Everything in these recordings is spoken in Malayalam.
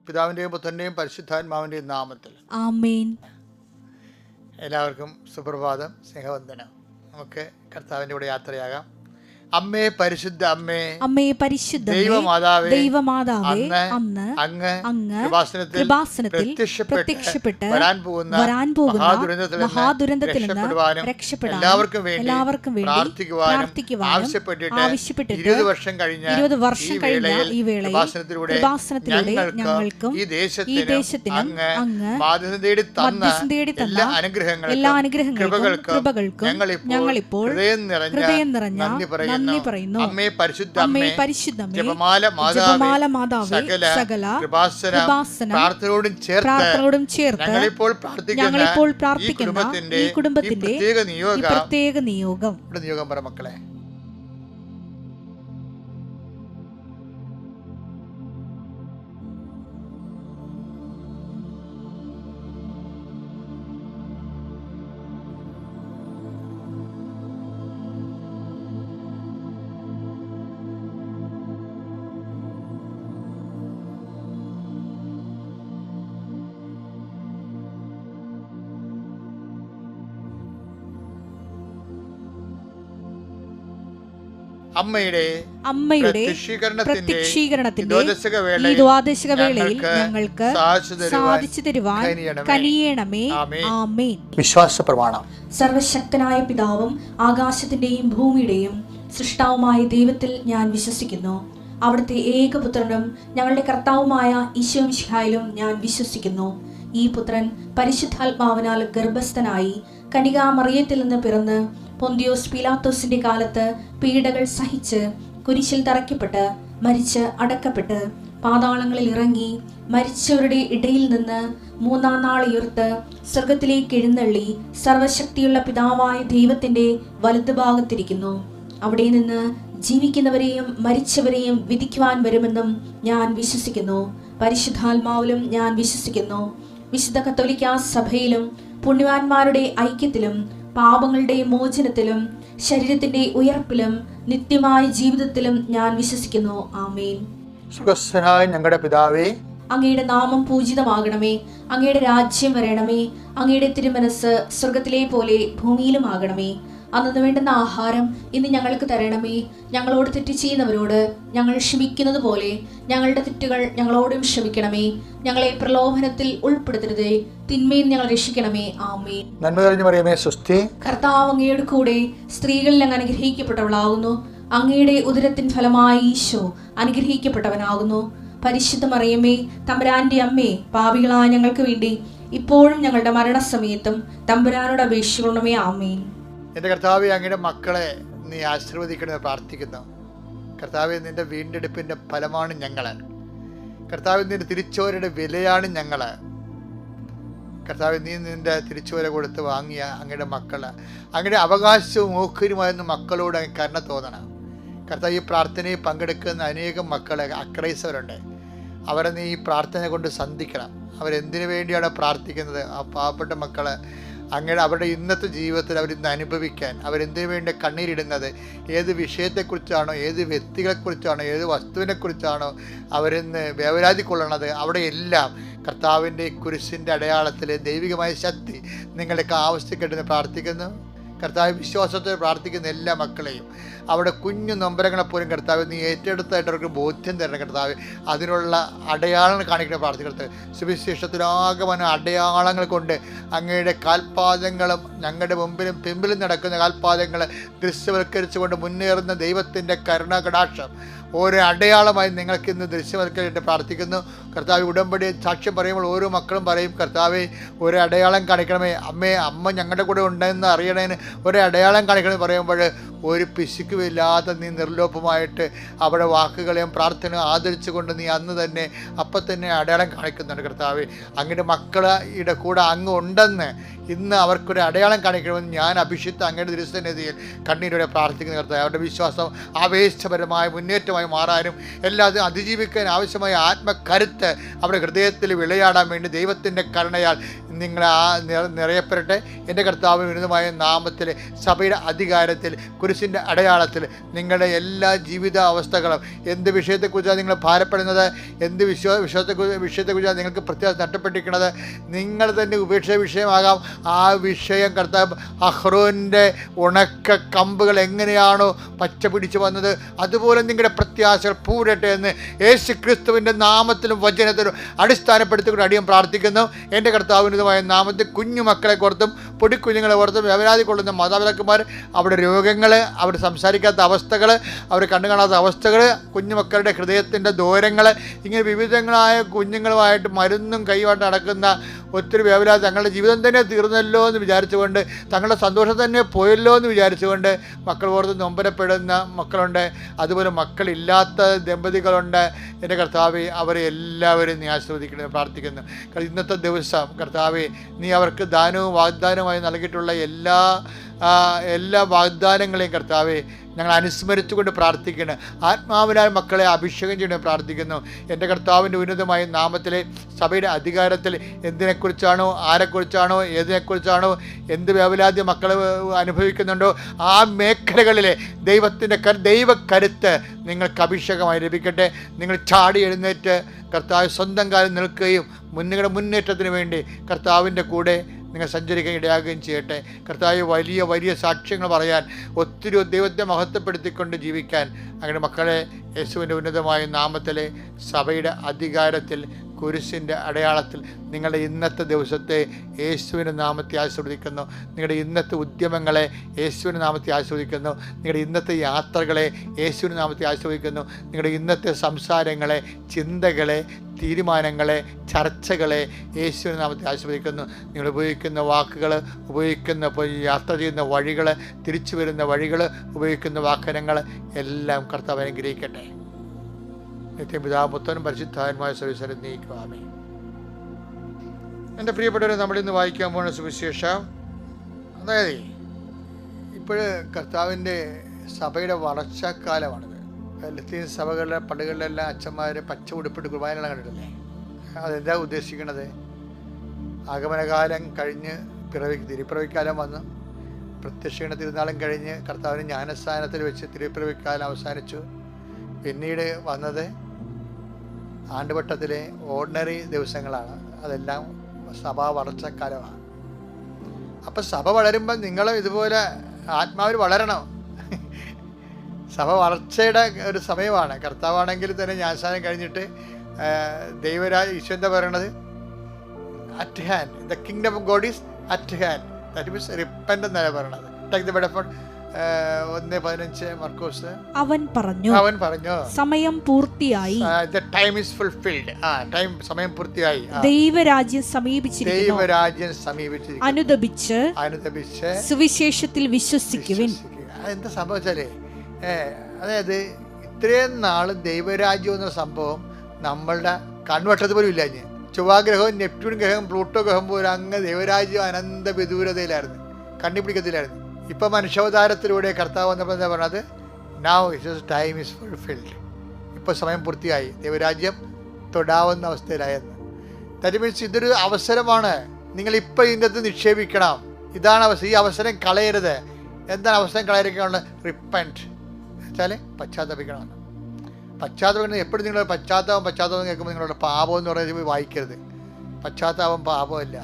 പിതാവിൻ്റെയും പുത്രൻ്റെയും പരിശുദ്ധാത്മാവിൻ്റെയും നാമത്തിൽ ആമേൻ. എല്ലാവർക്കും സുപ്രഭാതം, സ്നേഹവന്ദനം. നമുക്ക് കർത്താവിൻ്റെ കൂടെ യാത്രയാകാം. അമ്മേ, പരിശുദ്ധ അമ്മേ, അമ്മേ പരിശുദ്ധ ദൈവമാതാവേ, ദൈവമാതാവേ, അന്ന് അങ്ങ് കൃപാസനത്തിൽ പ്രത്യക്ഷപ്പെട്ട് വരാൻ പോകുന്ന മഹാദുരന്തത്തിൽ നിന്ന് രക്ഷപ്പെടാൻ എല്ലാവർക്കും വേണ്ടി പ്രാർത്ഥിക്കുവാനും ആവശ്യപ്പെട്ടിട്ട് 20 വർഷം കഴിഞ്ഞ ഈ വേളയിൽ കൃപാസനത്തിലൂടെ ഞങ്ങൾക്കും ഈ ദേശത്തിനും അങ്ങ് മാധ്യസ്ഥം തേടി തന്ന എല്ലാ അനുഗ്രഹങ്ങൾക്കും കൃപകൾക്കും ഞങ്ങളിപ്പോൾ ഹൃദയം നിറഞ്ഞ നന്ദി പറയുന്നു. അമ്മേ, പരിശുദ്ധ അമ്മേ, ജപമാല മാതാവേ, സകല കൃപാസന പ്രാർത്ഥനയോടും ചേർത്ത് ഞങ്ങളിപ്പോൾ പ്രാർത്ഥിക്കുന്ന ഈ കുടുംബത്തിന്റെ പ്രത്യേക നിയോഗം പറ മക്കളെ. അമ്മയുടെ പ്രത്യക്ഷീകരണത്തിന്റെ ഈ ദ്വാദശക വേളയിൽ ഞങ്ങൾക്ക് സാധിച്ചു തരുവാൻ കനിയണമേ. ആമേൻ. വിശ്വാസ പ്രമാണം. സർവശക്തനായ പിതാവും ആകാശത്തിന്റെയും ഭൂമിയുടെയും സൃഷ്ടാവുമായ ദൈവത്തിൽ ഞാൻ വിശ്വസിക്കുന്നു. അവിടുത്തെ ഏകപുത്രനും ഞങ്ങളുടെ കർത്താവുമായ ഈശോ മിശിഹായിലും ഞാൻ വിശ്വസിക്കുന്നു. ഈ പുത്രൻ പരിശുദ്ധാത്മാവിനാൽ ഗർഭസ്ഥനായി കന്യകാമറിയത്തിൽ നിന്ന് പിറന്ന് പൊന്തിയോസ് പീലാത്തോസിന്റെ കാലത്ത് പീഡകൾ സഹിച്ച് കുരിശിൽ തറയ്ക്കപ്പെട്ട് മരിച്ച് അടക്കപ്പെട്ട് പാതാളങ്ങളിൽ ഇറങ്ങി മരിച്ചവരുടെ ഇടയിൽ നിന്ന് 3-ാം നാൾ ഉയർത്ത് സ്വർഗത്തിലേക്ക് എഴുന്നള്ളി സർവശക്തിയുള്ള പിതാവായ ദൈവത്തിന്റെ വലതുഭാഗത്തിരിക്കുന്നു. അവിടെ നിന്ന് ജീവിക്കുന്നവരെയും മരിച്ചവരെയും വിധിക്കുവാൻ വരുമെന്നും ഞാൻ വിശ്വസിക്കുന്നു. പരിശുദ്ധാത്മാവിലും ഞാൻ വിശ്വസിക്കുന്നു. വിശുദ്ധ കത്തോലിക്കാ സഭയിലും പുണ്യവാന്മാരുടെ ഐക്യത്തിലും പാപങ്ങളുടെ മോചനത്തിലും ശരീരത്തിന്റെ ഉയർപ്പിലും നിത്യമായ ജീവിതത്തിലും ഞാൻ വിശ്വസിക്കുന്നു. ആമേൻ. സുഖസ്ഥനായ ഞങ്ങളുടെ പിതാവേ, അങ്ങയുടെ നാമം പൂജിതമാകണമേ. അങ്ങയുടെ രാജ്യം വരണമേ. അങ്ങയുടെ തിരുമനസ് സ്വർഗത്തിലെ പോലെ ഭൂമിയിലും ആകണമേ. അന്നു വേണ്ടുന്ന ആഹാരം ഇന്ന് ഞങ്ങൾക്ക് തരണമേ. ഞങ്ങളോട് തെറ്റ് ചെയ്യുന്നവരോട് ഞങ്ങൾ ക്ഷമിക്കുന്നത് പോലെ ഞങ്ങളുടെ തെറ്റുകൾ ഞങ്ങളോടും ക്ഷമിക്കണമേ. ഞങ്ങളെ പ്രലോഭനത്തിൽ ഉൾപ്പെടുത്തരുതേ, തിന്മയിൽ ഞങ്ങൾ രക്ഷിക്കണമേ. ആമേൻ. നന്മ നിറഞ്ഞ മറിയമേ, സ്വസ്തി. കർത്താവ് അങ്ങയുടെ കൂടെ സ്ത്രീകളിൽ അങ്ങ് അനുഗ്രഹിക്കപ്പെട്ടവളാകുന്നു. അങ്ങയുടെ ഉദരത്തിൻ ഫലമായി ഈശോ അനുഗ്രഹിക്കപ്പെട്ടവനാകുന്നു. പരിശുദ്ധ മറിയമേ, തമ്പുരാന്റെ അമ്മേ, പാപികളായ ഞങ്ങൾക്ക് വേണ്ടി ഇപ്പോഴും ഞങ്ങളുടെ മരണസമയത്തും തമ്പുരാനോട് അപേക്ഷിക്കണമേ. ആമേൻ. എൻ്റെ കർത്താവേ, അങ്ങയുടെ മക്കളെ നീ ആശീർവദിക്കണമെന്ന് പ്രാർത്ഥിക്കുന്നു. കർത്താവേ, നിൻ്റെ വീണ്ടെടുപ്പിൻ്റെ ഫലമാണ് ഞങ്ങൾ. കർത്താവേ, നിൻ്റെ തിരിച്ചുവരയുടെ വിലയാണ് ഞങ്ങൾ. കർത്താവേ, നീ നിൻ്റെ തിരിച്ചുവര കൊടുത്ത് വാങ്ങിയ അങ്ങയുടെ മക്കൾ, അങ്ങയുടെ അവകാശവും ഓഹരിയുമായിരുന്ന മക്കളോട് അങ്ങ് കരുണ തോന്നണം. കർത്താവ്, ഈ പ്രാർത്ഥനയിൽ പങ്കെടുക്കുന്ന അനേകം മക്കളെ അക്രൈസ്തവരുണ്ട്. അവരെ നീ ഈ പ്രാർത്ഥന കൊണ്ട് സന്ധിക്കണം. അവരെന്തിനു വേണ്ടിയാണ് പ്രാർത്ഥിക്കുന്നത്? ആ പാവപ്പെട്ട മക്കളെ അങ്ങയുടെ അവരുടെ ഇന്നത്തെ ജീവിതത്തിൽ അവരിന്ന് അനുഭവിക്കാൻ അവരെന്തിനു വേണ്ടി കണ്ണീരിടുന്നത്? ഏത് വിഷയത്തെക്കുറിച്ചാണോ, ഏത് വ്യക്തികളെക്കുറിച്ചാണോ, ഏത് വസ്തുവിനെക്കുറിച്ചാണോ അവരിന്ന് വേവലാതി കൊള്ളണത്, അവിടെയെല്ലാം കർത്താവിൻ്റെ കുരിശിൻ്റെ അടയാളത്തിൽ ദൈവികമായ ശക്തി നിങ്ങൾക്ക് ആവശ്യക്കെട്ടെന്ന് പ്രാർത്ഥിക്കുന്നു. കർത്താവ്, വിശ്വാസത്തോടെ പ്രാർത്ഥിക്കുന്ന എല്ലാ മക്കളെയും അവിടെ കുഞ്ഞു നൊമ്പരങ്ങളെപ്പോലും കർത്താവ് നീ ഏറ്റെടുത്തായിട്ട് അവർക്ക് ബോധ്യം തരണം. കർത്താവ്, അതിനുള്ള അടയാളങ്ങൾ കാണിക്കണം പ്രാർത്ഥിക്കുന്നത്. സുവിശേഷത്തിലാകമാനം അടയാളങ്ങൾ കൊണ്ട് അങ്ങയുടെ കാൽപാദങ്ങളും ഞങ്ങളുടെ മുമ്പിലും പിമ്പിലും നടക്കുന്ന കാൽപാദങ്ങൾ ദൃശ്യവൽക്കരിച്ചുകൊണ്ട് മുന്നേറുന്ന ദൈവത്തിൻ്റെ കരുണാകടാക്ഷം ഓരോ അടയാളമായി നിങ്ങൾക്ക് ഇന്ന് ദൃശ്യവൽക്കരിച്ചിട്ട് പ്രാർത്ഥിക്കുന്നു. കർത്താവ്, ഉടമ്പടി സാക്ഷ്യം പറയുമ്പോൾ ഓരോ മക്കളും പറയും, കർത്താവെ ഒരു അടയാളം കാണിക്കണമേ. അമ്മ ഞങ്ങളുടെ കൂടെ ഉണ്ടെന്ന് അറിയണേന് ഒരു അടയാളം കാണിക്കണമെന്ന് പറയുമ്പോൾ ഒരു പിശുക്കുമില്ലാതെ നീ നിർലോഭമായിട്ട് അവിടെ വാക്കുകളെയും പ്രാർത്ഥനയും ആദരിച്ചുകൊണ്ട് നീ അന്ന് തന്നെ അപ്പം തന്നെ അടയാളം കാണിക്കുന്നുണ്ട്. കർത്താവെ, അങ്ങയുടെ മക്കളുടെ കൂടെ അങ്ങ് ഉണ്ടെന്ന് ഇന്ന് അവർക്കൊരു അടയാളം കാണിക്കണമെന്ന് ഞാൻ അഭിഷിക്ത അങ്ങയുടെ ദൃശ്യനിധിയിൽ കണ്ണീരോടെ പ്രാർത്ഥിക്കുന്ന കർത്താവ്, അവരുടെ വിശ്വാസം ആവേശപരമായ മുന്നേറ്റമായി മാറാനും എല്ലാതും അതിജീവിക്കാൻ ആവശ്യമായ ആത്മകരുത്ത് അവരുടെ ഹൃദയത്തിൽ വിളയാടാൻ വേണ്ടി ദൈവത്തിൻ്റെ കരുണയാൽ നിങ്ങൾ നിറയപ്പെടട്ടെ. എൻ്റെ കർത്താവിന് വിരുദ്ധമായ നാമത്തിൽ സഭയുടെ അധികാരത്തിൽ കുരിശിൻ്റെ അടയാളത്തിൽ നിങ്ങളുടെ എല്ലാ ജീവിത അവസ്ഥകളും, എന്ത് വിഷയത്തെക്കുറിച്ചാണ് നിങ്ങൾ ഭാരപ്പെടുന്നത്, എന്ത് വിഷയത്തെക്കുറിച്ചാണ് നിങ്ങൾക്ക് പ്രത്യേകത നഷ്ടപ്പെട്ടിരിക്കുന്നത്, നിങ്ങൾ തന്നെ ഉപേക്ഷ വിഷയമാകാം. ആ വിഷയം കർത്താവ് അഹ്റോൻ്റെ ഉണക്ക കമ്പുകൾ എങ്ങനെയാണോ പച്ച പിടിച്ച് വന്നത് അതുപോലെ നിങ്ങളുടെ പ്രത്യാശകൾ പൂരട്ടെ എന്ന് യേശു ക്രിസ്തുവിൻ്റെ നാമത്തിലും വചനത്തിലും അടിസ്ഥാനപ്പെടുത്തിക്കൊണ്ട് അടിയം പ്രാർത്ഥിക്കുന്നു. എൻ്റെ കർത്താവിനുമായ നാമത്തിൽ കുഞ്ഞു മക്കളെ ഓർത്തും പൊടിക്കുഞ്ഞുങ്ങളെ ഓർത്തും വേവലാതി കൊള്ളുന്ന മാതാപിതാക്കന്മാർ, അവിടെ രോഗങ്ങൾ, അവർ സംസാരിക്കാത്ത അവസ്ഥകൾ, അവർ കണ്ണുകാണാത്ത അവസ്ഥകൾ, കുഞ്ഞുമക്കളുടെ ഹൃദയത്തിൻ്റെ ദൂരങ്ങൾ, ഇങ്ങനെ വിവിധങ്ങളായ കുഞ്ഞുങ്ങളുമായിട്ട് മരുന്നും കൈമായിട്ട് നടക്കുന്ന ഒത്തിരി വേവലാതി, തങ്ങളുടെ ജീവിതം തന്നെ തീർന്നല്ലോ എന്ന് വിചാരിച്ചുകൊണ്ട്, തങ്ങളുടെ സന്തോഷം തന്നെ പോയല്ലോ എന്ന് വിചാരിച്ചുകൊണ്ട് മക്കൾ ഓർത്ത് നൊമ്പരപ്പെടുന്ന മക്കളുണ്ട്. അതുപോലെ മക്കളില്ലാത്ത ദമ്പതികളുണ്ട്. എൻ്റെ കർത്താവേ, അവരെ എല്ലാവരും നീ ആശീർവദിക്കണമെന്ന് പ്രാർത്ഥിക്കുന്നു. ഇന്നത്തെ ദിവസം കർത്താവേ, നീ അവർക്ക് ദാനവും വാഗ്ദാനവുമായി നൽകിയിട്ടുള്ള എല്ലാ വാഗ്ദാനങ്ങളെയും കർത്താവേ ഞങ്ങൾ അനുസ്മരിച്ചുകൊണ്ട് പ്രാർത്ഥിക്കണം. ആത്മാവിനാൽ മക്കളെ അഭിഷേകം ചെയ്യണമെന്ന് പ്രാർത്ഥിക്കുന്നു. എൻ്റെ കർത്താവിൻ്റെ ഉന്നതമായ നാമത്തിലെ സഭയുടെ അധികാരത്തിൽ എന്തിനെക്കുറിച്ചാണോ, ആരെക്കുറിച്ചാണോ, ഏതിനെക്കുറിച്ചാണോ, എന്ത് വേവലാദ്യം മക്കൾ അനുഭവിക്കുന്നുണ്ടോ ആ മേഖലകളിലെ ദൈവക്കരുത്ത് നിങ്ങൾക്ക് അഭിഷേകമായി ലഭിക്കട്ടെ. നിങ്ങൾ ചാടി എഴുന്നേറ്റ് കർത്താവ് സ്വന്തം കാലം നിൽക്കുകയും നിങ്ങളുടെ മുന്നേറ്റത്തിന് വേണ്ടി കർത്താവിൻ്റെ കൂടെ നിങ്ങൾ സഞ്ചരിക്കാൻ ഇടയാകുകയും ചെയ്യട്ടെ. കർത്താവ് വലിയ വലിയ സാക്ഷ്യങ്ങൾ പറയാൻ, ഒത്തിരി ദൈവത്തെ മഹത്വപ്പെടുത്തിക്കൊണ്ട് ജീവിക്കാൻ അങ്ങനെ മക്കളെ യേശുവിൻ്റെ ഉന്നതമായ നാമത്തിലെ സഭയുടെ അധികാരത്തിൽ കുരിശിൻ്റെ അടയാളത്തിൽ നിങ്ങളുടെ ഇന്നത്തെ ദിവസത്തെ യേശുവിൻ്റെ നാമത്തെ ആശീർവദിക്കുന്നു. നിങ്ങളുടെ ഇന്നത്തെ ഉദ്യമങ്ങളെ യേശുവിൻ്റെ നാമത്തെ ആശീർവദിക്കുന്നു. നിങ്ങളുടെ ഇന്നത്തെ യാത്രകളെ യേശുവിൻ്റെ നാമത്തെ ആശീർവദിക്കുന്നു. നിങ്ങളുടെ ഇന്നത്തെ സംസാരങ്ങളെ, ചിന്തകളെ, തീരുമാനങ്ങളെ, ചർച്ചകളെ യേശുവിൻ്റെ നാമത്തെ ആശീർവദിക്കുന്നു. നിങ്ങൾ ഉപയോഗിക്കുന്ന വാക്കുകൾ, യാത്ര ചെയ്യുന്ന വഴികൾ, തിരിച്ചു വരുന്ന വഴികൾ, ഉപയോഗിക്കുന്ന വാഹനങ്ങൾ എല്ലാം കർത്താവ് അനുഗ്രഹിക്കട്ടെ. നിത്യപിതാവും പുത്രനും പരിശുദ്ധാത്മാവുമായ സർവ്വീശ്വരൻ നീക്കും. ആമേൻ. എൻ്റെ പ്രിയപ്പെട്ടവരെ, നമ്മളിന്ന് വായിക്കാൻ പോകുന്ന സുവിശേഷം, അതായത് ഇപ്പോൾ കർത്താവിൻ്റെ സഭയുടെ വളർച്ചാക്കാലമാണിത്. ലത്തീൻ സഭകളിലെ പള്ളികളിലെല്ലാം അച്ഛന്മാർ പച്ച ഉടുപ്പിട്ട് കുർബാനകൾ കണ്ടിട്ടില്ലേ? അതെന്താ ഉദ്ദേശിക്കുന്നത്? ആഗമനകാലം കഴിഞ്ഞ് തിരുപ്പിറവിക്കാലം വന്നു. പ്രത്യക്ഷീണ തിരുനാളും കഴിഞ്ഞ് കർത്താവിന് ജ്ഞാനസ്ഥാനത്തിൽ വെച്ച് തിരുപ്പിറവിക്കാലം അവസാനിച്ചു. പിന്നീട് വന്നത് ആണ്ടുവട്ടത്തിലെ ഓർഡിനറി ദിവസങ്ങളാണ്. അതെല്ലാം സഭ വളർച്ചക്കാലമാണ്. അപ്പം സഭ വളരുമ്പോൾ നിങ്ങൾ ഇതുപോലെ ആത്മാവിൽ വളരണം. സഭ വളർച്ചയുടെ ഒരു സമയമാണ്. കർത്താവാണെങ്കിൽ തന്നെ ജ്ഞാനസ്ഥാനം കഴിഞ്ഞിട്ട് ഈശോ എന്താ പറയണത്? At hand, the kingdom of God is at hand. That means repent എന്നല്ല പറയണത്. ടേക്ക് ദ ബെഡ് ഫോർ 1:15 മർക്കോസ്. അവൻ പറഞ്ഞു സമയം പൂർത്തിയായി, സമയം പൂർത്തിയായി, ദൈവരാജ്യം സമീപിച്ചിരിക്കുന്നു, അനുദപിച്ച് സുവിശേഷത്തിൽ വിശ്വസിക്കുവിൻ. എന്താ സംഭവിച്ചാലേ, അതായത് ഇത്രയും നാള് ദൈവരാജ്യം എന്ന സംഭവം നമ്മളുടെ കൺവട്ടത്ത് പോലും ഇല്ല. ചൊവ്വാഗ്രഹവും നെപ്റ്റ്യൂൺ ഗ്രഹം പ്ലൂട്ടോ ഗ്രഹം പോലും അങ്ങ് ദൈവരാജ്യം അനന്ത വിദൂരതയിലായിരുന്നു, കണ്ടുപിടിക്കത്തില്ലായിരുന്നു. ഇപ്പം മനുഷ്യാവതാരത്തിലൂടെ കർത്താവ് വന്നപ്പോൾ എന്താ പറഞ്ഞത്? Now it's time is fulfilled. ഇപ്പോൾ സമയം പൂർത്തിയായി, ദൈവരാജ്യം തൊടാവുന്ന അവസ്ഥയിലായെന്ന്. ദാറ്റ് മീൻസ് ഇതൊരു അവസരമാണ്. നിങ്ങളിപ്പോൾ ഇതിനകത്ത് നിക്ഷേപിക്കണം. ഇതാണ് അവസരം. ഈ അവസരം കളയരുത്. എന്താണ് അവസരം കളയാതിരിക്കാനുള്ള? റിപ്പന്റ് വെച്ചാൽ പശ്ചാത്തപിക്കണമെന്ന്. പശ്ചാത്തപിക്കണം. എപ്പോഴും നിങ്ങൾ പശ്ചാത്താപം കേൾക്കുമ്പോൾ നിങ്ങളുടെ പാപം എന്ന് പറയുന്നത് വായിക്കരുത്. പശ്ചാത്താപം പാപമല്ല,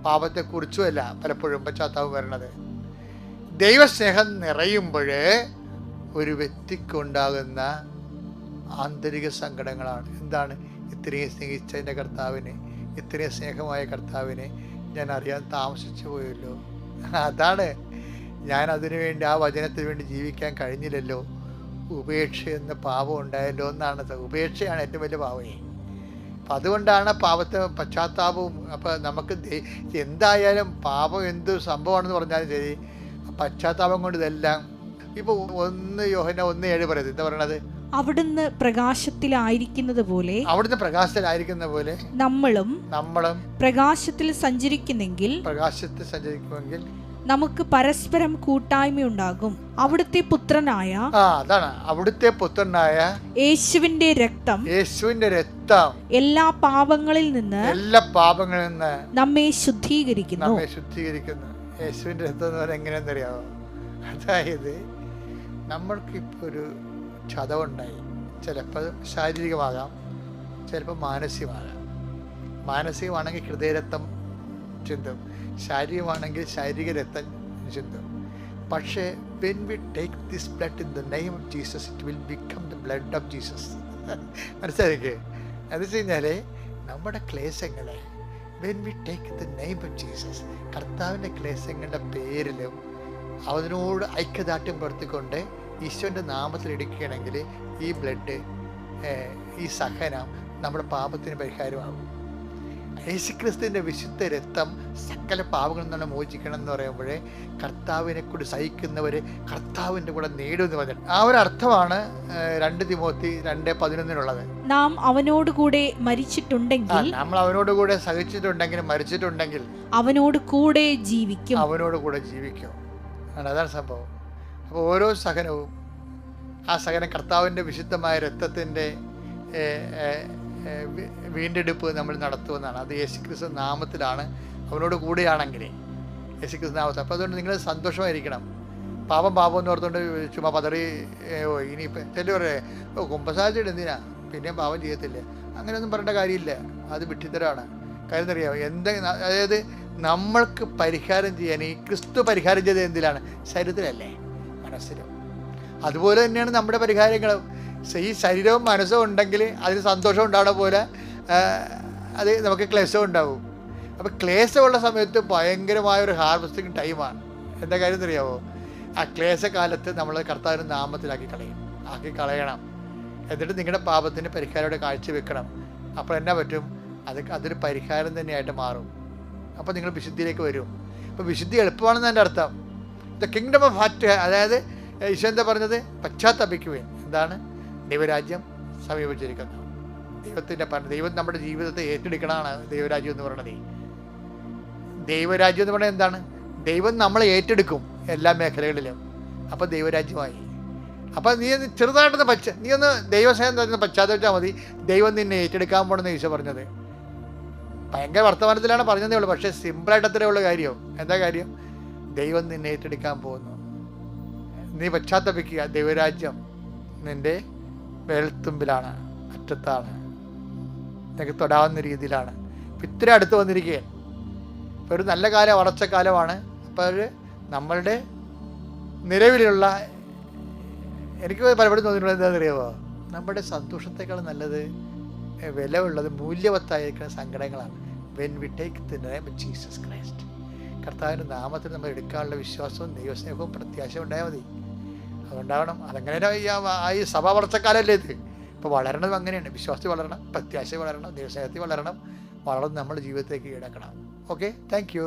പാപത്തെക്കുറിച്ചുമല്ല പലപ്പോഴും പശ്ചാത്താപം വരണത്. ദൈവസ്നേഹം നിറയുമ്പോൾ ഒരു വ്യക്തിക്കുണ്ടാകുന്ന ആന്തരിക സങ്കടങ്ങളാണ്. എന്താണ്? ഇത്രയും സ്നേഹിച്ച എൻ്റെ കർത്താവിനെ, ഇത്രയും സ്നേഹമായ കർത്താവിനെ ഞാൻ അറിയാൻ താമസിച്ചു പോയല്ലോ. അതാണ് ഞാൻ അതിനുവേണ്ടി, ആ വചനത്തിന് വേണ്ടി ജീവിക്കാൻ കഴിഞ്ഞില്ലല്ലോ. ഉപേക്ഷ എന്ന പാപം ഉണ്ടായല്ലോ എന്നാണ്. ഉപേക്ഷയാണ് ഏറ്റവും വലിയ പാവമേ. അപ്പം അതുകൊണ്ടാണ് പശ്ചാത്താപവും. അപ്പം നമുക്ക് എന്തായാലും പാപം എന്ത് സംഭവമാണെന്ന് പറഞ്ഞാലും ശരി, പശ്ചാത്താപം കൊണ്ട് ഇതെല്ലാം. ഇപ്പോൾ 1 യോഹന്നാൻ 1:7 പറയുന്നത് എന്താ പറയണത്? അവിടുന്ന് പ്രകാശത്തിലായിരിക്കുന്നത് പോലെ നമ്മളും പ്രകാശത്തിൽ സഞ്ചരിക്കുമെങ്കിൽ നമുക്ക് പരസ്പരം കൂട്ടായ്മയുണ്ടാകും. അവിടുത്തെ പുത്രനായ യേശുവിന്റെ രക്തം എല്ലാ പാപങ്ങളിൽ നിന്ന് നമ്മെ ശുദ്ധീകരിക്കുന്നു. യേശുവിന്റെ രക്തം എന്ന് പറഞ്ഞാൽ എങ്ങനെയാണെന്നറിയാമോ? അതായത് നമ്മൾക്കിപ്പോൾ ഒരു ചതവുണ്ടായി. ചിലപ്പോൾ ശാരീരികമാകാം, ചിലപ്പോൾ മാനസികമാകാം. മാനസികമാണെങ്കിൽ ഹൃദയരക്തം ചിന്തും, ശാരീരികമാണെങ്കിൽ ശാരീരിക രക്തം ചിന്തും. പക്ഷേ when we take this blood in the name of Jesus, it will become the blood of Jesus. മനസ്സിലായില്ലേ? എന്ന് വെച്ച് കഴിഞ്ഞാൽ നമ്മുടെ ക്ലേശങ്ങളെ when we take the name of Jesus, കർത്താവിൻ്റെ ക്ലേശങ്ങളുടെ പേരിലും അതിനോട് ഐക്യദാർഢ്യം പുറത്തിക്കൊണ്ട് ഈശോൻ്റെ നാമത്തിൽ എടുക്കുകയാണെങ്കിൽ ഈ ബ്ലഡ്, ഈ സഹനം നമ്മുടെ പാപത്തിന് പരിഹാരമാകും. യേശുക്രിസ്തുവിൻ്റെ വിശുദ്ധ രക്തം സകല പാപങ്ങളിൽ നിന്നും മോചിക്കണം എന്ന് പറയുമ്പോഴേ കർത്താവിനെ കൂടി സഹിക്കുന്നവർ കർത്താവിൻ്റെ കൂടെ നേടുമെന്ന് പറഞ്ഞിട്ട് ആ ഒരു അർത്ഥമാണ് 2 തിമോത്തി 2:11 നാം അവനോട് കൂടെ മരിച്ചിട്ടുണ്ടെങ്കിൽ, നമ്മൾ അവനോട് കൂടെ സഹിച്ചിട്ടുണ്ടെങ്കിൽ, മരിച്ചിട്ടുണ്ടെങ്കിൽ അവനോട് കൂടെ ജീവിക്കും. അവനോട് കൂടെ ജീവിക്കും. അതാണ് സംഭവം. അപ്പോൾ ഓരോ സഹനവും, ആ സഹനം കർത്താവിൻ്റെ വിശുദ്ധമായ രക്തത്തിൻ്റെ വീണ്ടെടുപ്പ് നമ്മൾ നടത്തുമെന്നാണ്. അത് യേശുക്രിസ്തു നാമത്തിലാണ്, അവനോട് കൂടെയാണെങ്കിൽ യേശുക്രിസ്തു നാമത്തിൽ. അപ്പോൾ അതുകൊണ്ട് നിങ്ങൾ സന്തോഷമായിരിക്കണം. പാപം എന്ന് ഓർത്തുകൊണ്ട് ചുമ്മാ പതറി ഇനിയിപ്പോൾ ചെല്ലു പറയേ കുമ്പസാരിച്ചിട്ട് എന്തിനാ പിന്നെയും പാപം ചെയ്യത്തില്ലേ, അങ്ങനെയൊന്നും പറയേണ്ട കാര്യമില്ല. അത് വിഡ്ഢിത്തരമാണ്. കാര്യം എന്നറിയാമോ? അതായത് നമ്മൾക്ക് പരിഹാരം ചെയ്യാൻ ഈ ക്രിസ്തു പരിഹാരം ചെയ്തത് എന്തിലാണ്? ശരീരത്തിലല്ലേ, മനസ്സിലും. അതുപോലെ തന്നെയാണ് നമ്മുടെ പരിഹാരങ്ങളും. ഈ ശരീരവും മനസ്സും ഉണ്ടെങ്കിൽ അതിന് സന്തോഷം ഉണ്ടാവുന്ന പോലെ അത് നമുക്ക് ക്ലേശം ഉണ്ടാവും. അപ്പോൾ ക്ലേശമുള്ള സമയത്ത് ഭയങ്കരമായൊരു ഹാർവസ്റ്റിംഗ് ടൈമാണ്. എന്താ കാര്യം എന്നറിയാമോ? ആ ക്ലേശകാലത്ത് നമ്മൾ കർത്താവിൻ്റെ നാമത്തിലാക്കി കളയണം. എന്നിട്ട് നിങ്ങളുടെ പാപത്തിന് പരിഹാരത്തോടെ കാഴ്ചവെക്കണം. അപ്പോൾ എന്നാ പറ്റും? അതൊരു പരിഹാരം തന്നെയായിട്ട് മാറും. അപ്പോൾ നിങ്ങൾ വിശുദ്ധിയിലേക്ക് വരും. അപ്പോൾ വിശുദ്ധി എളുപ്പമാണെന്ന് എൻ്റെ അർത്ഥം. ദ കിങ്ഡം ഓഫ് ഹാർട്ട്, അതായത് ഈശോ എന്താ പറഞ്ഞത്? പശ്ചാത്തപിക്കുവേൻ. എന്താണ്? ദൈവരാജ്യം സമീപിച്ചിരിക്കുന്നു. ദൈവം നമ്മുടെ ജീവിതത്തെ ഏറ്റെടുക്കണമാണ് ദൈവരാജ്യം എന്ന് പറയുന്നത്. ദൈവരാജ്യം എന്ന് പറയുന്നത് എന്താണ്? ദൈവം നമ്മളെ ഏറ്റെടുക്കും എല്ലാ മേഖലകളിലും. അപ്പോൾ ദൈവരാജ്യമായി. അപ്പോൾ നീ ചെറുതായിട്ടൊന്ന് നീ ഒന്ന് ദൈവസ്നേഹം തന്നെ പശ്ചാത്തപിച്ചാൽ മതി. ദൈവം നിന്നെ ഏറ്റെടുക്കാൻ പോകണമെന്ന് ഈശോ പറഞ്ഞത്. ഭയങ്കര വർത്തമാനത്തിലാണ് പറഞ്ഞതേ ഉള്ളൂ. പക്ഷേ സിമ്പിളായിട്ട് അത്രേ ഉള്ള കാര്യം. എന്താ കാര്യം? ദൈവം നിന്നെ ഏറ്റെടുക്കാൻ പോകുന്നു. നീ പശ്ചാത്തപിക്കുക. ദൈവരാജ്യം നിൻ്റെ വേൽത്തുമ്പിലാണ്, അറ്റത്താണ്, നിനക്ക് തൊടാവുന്ന രീതിയിലാണ്. ഇപ്പം ഇത്ര അടുത്ത് വന്നിരിക്കുകയാണ്. ഇപ്പോൾ ഒരു നല്ല കാലം, വളർച്ചക്കാലമാണ്. അപ്പോൾ അത് നമ്മളുടെ നിലവിലുള്ള, എനിക്ക് പലപ്പോഴും തോന്നിയിട്ടുള്ളത് എന്താണെന്ന് അറിയാമോ? നമ്മുടെ സന്തോഷത്തെക്കാൾ നല്ലത്, വില ഉള്ളത്, മൂല്യവത്തായിരിക്കുന്ന സങ്കടങ്ങളാണ്. When we take the name of Jesus Christ, കർത്താവിൻ്റെ നാമത്തിൽ നമ്മൾ എടുക്കാനുള്ള വിശ്വാസവും ദൈവസ്നേഹവും പ്രത്യാശയും ഉണ്ടായാൽ മതി. അതുണ്ടാവണം. അതങ്ങനെ ഈ സഭാ വളർച്ചക്കാലല്ലേ ഇത്. ഇപ്പോൾ വളരണം അങ്ങനെയാണ്. വിശ്വാസത്തിൽ വളരണം, പ്രത്യാശ വളരണം, ദൈവസ്നേഹത്തിൽ വളരണം. വളർന്ന് നമ്മുടെ ജീവിതത്തിലേക്ക് ഈടാക്കണം. Okay, thank you.